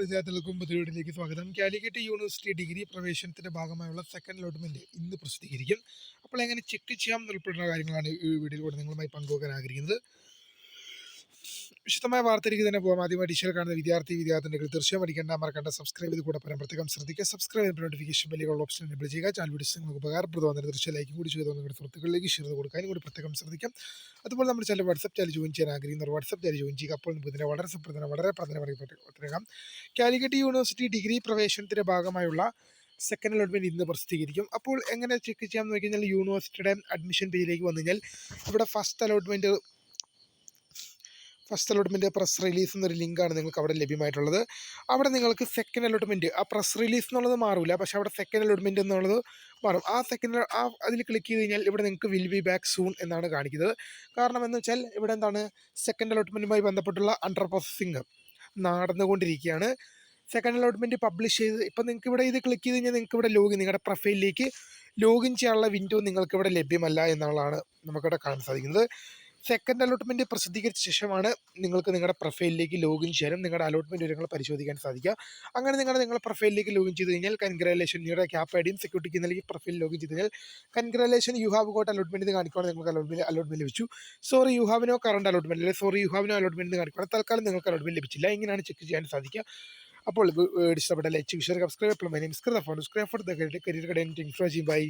വിദ്യാർത്ഥികൾക്കും പുതിയവിടിലേക്ക് സ്വാഗതം. Calicut university degree പ്രവേശനത്തിന്റെ ഭാഗമായുള്ള സെക്കൻഡ് അലോട്ട്മെന്റ് ഇന്ന് പ്രസിദ്ധീകരിക്കും. അപ്പോൾ എങ്ങനെ ചെക്ക് ചെയ്യാം ഉൾപ്പെടുന്ന കാര്യങ്ങളാണ് ഈ വീഡിയോയിലൂടെ നിങ്ങളുമായി പങ്കുവെക്കാൻ ആഗ്രഹിക്കുന്നത്. വിശദമായ വാർത്തയിലേക്ക് തന്നെ പോകാം. ആദ്യമായി ഡിജിറ്റൽ കാണുന്ന വിദ്യാർത്ഥികൾ തീർച്ചയായും മറക്കേണ്ട സബ്സ്ക്രൈബ് ചെയ്ത് കൂടെ പ്രത്യേകം ശ്രദ്ധിക്കുക. സബ്സ്ക്രൈബ് ചെയ്ത് നോട്ടിഫിക്കേഷൻ ബെല്ലുള്ള ഓപ്ഷൻ എനേബിൾ ചെയ്യുക. ചാനൽ വീഡിയോസ് നിങ്ങൾക്ക് ഉപകാരപ്രദമാകുന്ന തീർച്ചയായും ലൈക്കും കൂടി ചെയ്ത് നിങ്ങളുടെ സുഹൃത്തുക്കളിലേക്ക് ഷെയർ കൊടുക്കാനും കൂടി പ്രത്യേകം ശ്രദ്ധിക്കാം. അതുപോലെ നമ്മൾ ചില വാട്സ്ആപ്പ് ചാനൽ ജോയിൻ ചെയ്യാൻ ആഗ്രഹിക്കുന്നവർ വാട്സ്ആപ്പ് ചാനൽ ജോയിൻ ചെയ്യുക. അപ്പോൾ നമുക്ക് ഇതിനെ വളരെ പ്രധാനമായി കാലിക്കറ്റ് യൂണിവേഴ്സിറ്റി ഡിഗ്രി പ്രവേശനത്തിന്റെ ഭാഗമായുള്ള സെക്കൻഡ് അലോട്ട്മെന്റ് ഇന്ന് പ്രസിദ്ധീകരിക്കും. അപ്പോൾ എങ്ങനെ ചെക്ക് ചെയ്യാമെന്ന് വെച്ച് കഴിഞ്ഞാൽ യൂണിവേഴ്സിറ്റിയുടെ അഡ്മിഷൻ പേജിലേക്ക് വന്നു കഴിഞ്ഞാൽ ഇവിടെ ഫസ്റ്റ് അലോട്ട്മെൻറ്റ് പ്രസ് റിലീസ് എന്നൊരു ലിങ്കാണ് നിങ്ങൾക്ക് അവിടെ ലഭ്യമായിട്ടുള്ളത്. അവിടെ നിങ്ങൾക്ക് സെക്കൻഡ് അലോട്ട്മെൻറ്റ് ആ പ്രസ് റിലീസ് എന്നുള്ളത് മാറില്ല, പക്ഷേ അവിടെ സെക്കൻഡ് അലോട്ട്മെൻറ്റ് എന്നുള്ളത് മാറും. അതിൽ ക്ലിക്ക് ചെയ്ത് കഴിഞ്ഞാൽ ഇവിടെ നിങ്ങൾക്ക് വിൽ ബി ബാക്ക് സൂൺ എന്നാണ് കാണിക്കുന്നത്. കാരണം എന്ന് വെച്ചാൽ ഇവിടെ എന്താണ്, സെക്കൻഡ് അലോട്ട്മെൻറ്റുമായി ബന്ധപ്പെട്ടുള്ള അണ്ടർ പ്രോസസ്സിങ് നടന്നുകൊണ്ടിരിക്കുകയാണ്. സെക്കൻഡ് അലോട്ട്മെൻറ്റ് പബ്ലിഷ് ചെയ്ത് ഇപ്പം നിങ്ങൾക്ക് ഇവിടെ ഇത് ക്ലിക്ക് ചെയ്ത് കഴിഞ്ഞാൽ നിങ്ങൾക്ക് ഇവിടെ നിങ്ങളുടെ പ്രൊഫൈലിലേക്ക് ലോഗിൻ ചെയ്യാനുള്ള വിൻഡോ നിങ്ങൾക്ക് ഇവിടെ ലഭ്യമല്ല എന്നുള്ളതാണ് നമുക്കിവിടെ കാണാൻ സാധിക്കുന്നത്. സെക്കൻഡ് അലോട്ട്മെൻറ്റ് പ്രസിദ്ധീകരിച്ച ശേഷമാണ് നിങ്ങൾക്ക് നിങ്ങളുടെ പ്രൊഫൈലിലേക്ക് ലോഗിൻ ചെയ്യാനും നിങ്ങളുടെ അലോട്ട്മെൻറ്റ് വിവരങ്ങൾ പരിശോധിക്കാൻ സാധിക്കുക. അങ്ങനെ നിങ്ങളുടെ പ്രൊഫൈലിലേക്ക് ലോഗിൻ ചെയ്ത് കഴിഞ്ഞാൽ കൺഗ്രാലേഷൻ, നിങ്ങളുടെ ക്യാപ് ഐഡിയും സെക്യൂരിറ്റിക്ക് നൽകി പ്രൊഫൈൽ ലോഗിൻ ചെയ്ത് കഴിഞ്ഞാൽ congratulation, you have got allotment കാണിക്കുകയാണ്. നിങ്ങൾക്ക് അലോട്ട്മെൻറ്റ് ലഭിച്ചു. Sorry you have no current allotment, അല്ലെങ്കിൽ sorry you have no allotment കാണിക്കുകയാണ്. തൽക്കാലം നിങ്ങൾക്ക് അലോട്ട്മെൻറ്റ് ലഭിച്ചില്ല. ഇങ്ങനെയാണ് ചെക്ക് ചെയ്യാൻ സാധിക്കുക. അപ്പോൾ ഇഷ്ടപ്പെട്ട like, share, subscribe. My name is Kritha for the career guidance. By.